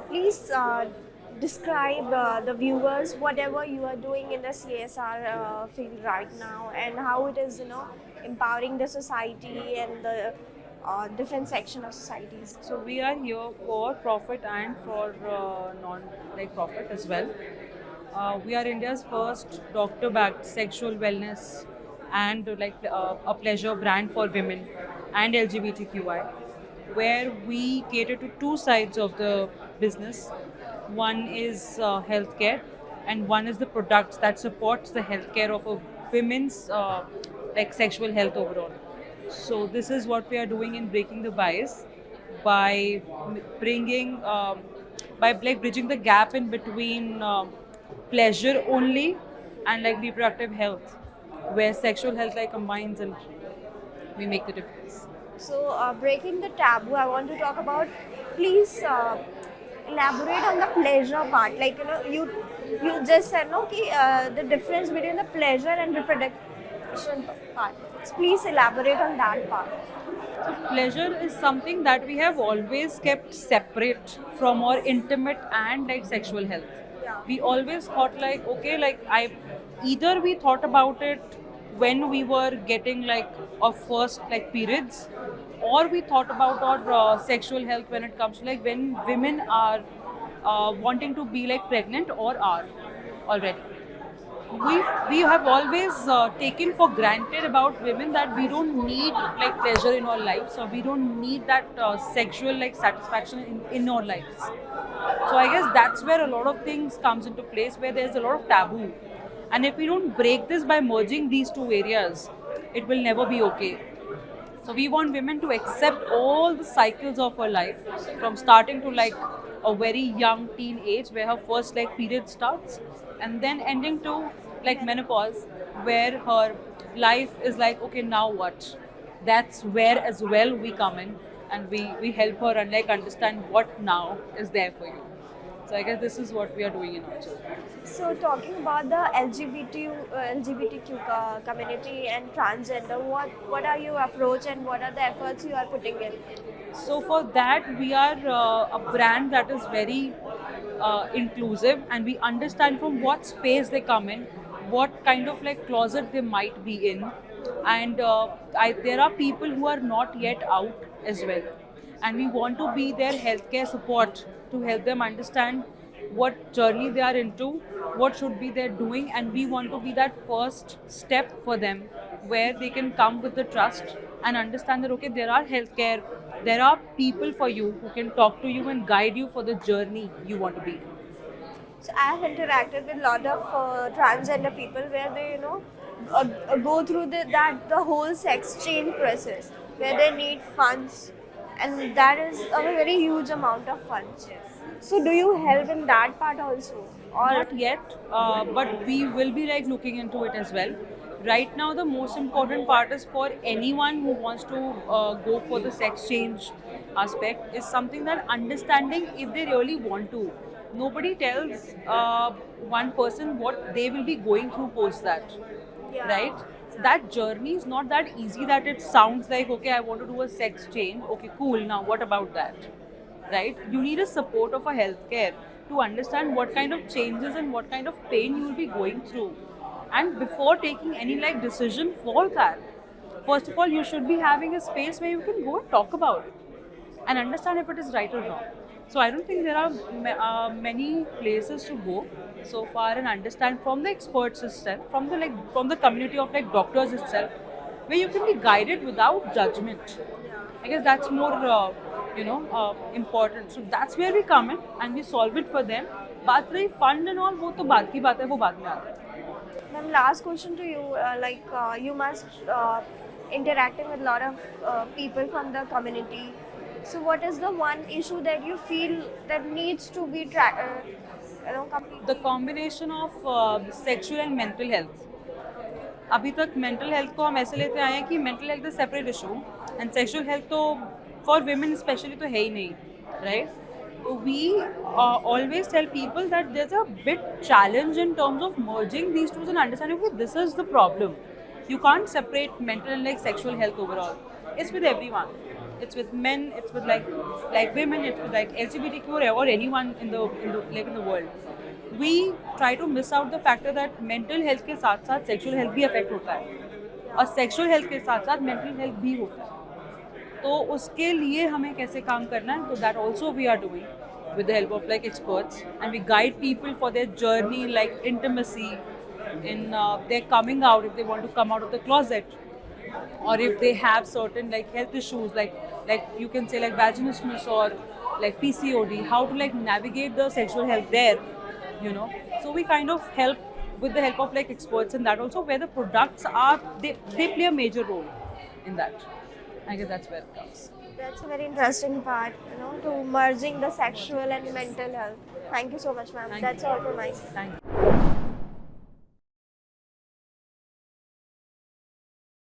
please describe the viewers whatever you are doing in the CSR field right now and how it is, empowering the society and the different section of societies. So we are here for profit and for non profit as well. We are India's first doctor-backed sexual wellness and a pleasure brand for women and LGBTQI, where we cater to two sides of the business. One is healthcare, and one is the products that supports the healthcare of a women's sexual health overall. So this is what we are doing in breaking the bias by bringing by bridging the gap in between pleasure only and reproductive health, where sexual health combines and we make the difference. So, breaking the taboo, I want to talk about. Please elaborate on the pleasure part. Like you just said no, the difference between the pleasure and reproduction part. So please elaborate on that part. So pleasure is something that we have always kept separate from our intimate and sexual health. Yeah. We always thought okay, I either we thought about it when we were getting our first periods, or we thought about our sexual health when it comes to when women are wanting to be pregnant or are already. We have always taken for granted about women that we don't need pleasure in our lives, or we don't need that sexual satisfaction in our lives. So I guess that's where a lot of things comes into place, where there's a lot of taboo, and if we don't break this by merging these two areas, it will never be okay. So we want women to accept all the cycles of her life, from starting to a very young teen age where her first period starts, and then ending to menopause, where her life is okay, now what? That's where as well we come in, and we help her and understand what now is there for you. So I guess this is what we are doing in our children. So talking about the LGBTQ community and transgender, what are your approach and what are the efforts you are putting in? So for that, we are a brand that is very inclusive, and we understand from what space they come in, what kind of closet they might be in, and there are people who are not yet out as well, and we want to be their healthcare support to help them understand what journey they are into, what should be they're doing, and we want to be that first step for them, where they can come with the trust and understand that okay, there are healthcare, there are people for you who can talk to you and guide you for the journey you want to be. So I have interacted with a lot of transgender people where they, go through the whole sex change process where they need funds, and that is a very huge amount of funds. So do you help in that part also? Or Not yet, but we will be looking into it as well. Right now, the most important part is for anyone who wants to go for the sex change aspect is something that understanding if they really want to. Nobody tells one person what they will be going through post that, yeah. right? That journey is not that easy that it sounds like, okay, I want to do a sex change. Okay, cool. Now, what about that? Right? You need a support of a healthcare to understand what kind of changes and what kind of pain you will be going through. And before taking any decision for that, first of all, you should be having a space where you can go and talk about it and understand if it is right or wrong. So I don't think there are many places to go so far and understand from the experts itself, from the community of doctors itself, where you can be guided without judgment. I guess that's more important. So that's where we come in and we solve it for them. बात रही fund and all, वो तो बात की बात है, वो बाद में आता है. Ma'am, last question to you. You must interacting with a lot of people from the community. So, what is the one issue that you feel that needs to be completely? The combination of sexual and mental health. अभी तक mental health को हम ऐसे लेते आए हैं कि mental health is separate issue and sexual health तो for women especially तो है ही नहीं, right? We always tell people that there's a bit challenge in terms of merging these two and understanding, okay, this is the problem. You can't separate mental and sexual health overall. It's with everyone. It's with men. It's with like women. It's with like LGBTQ or anyone in the world. We try to miss out the factor that mental health के साथ साथ sexual health भी affect होता है और sexual health के साथ साथ mental health भी होता है. तो उसके लिए हमें कैसे काम करना है, तो that also we are doing with the help of like experts, and we guide people for their journey like intimacy in their coming out, if they want to come out of the closet, or if they have certain like health issues like you can say like vaginismus or like PCOD, how to like navigate the sexual health there, you know. So we kind of help with the help of like experts in that also, where the products are they play a major role in that. I guess that's where it comes. That's a very interesting part, to merging the sexual and mental health. Thank you so much, ma'am. Thank That's you. all from my side. Thank you.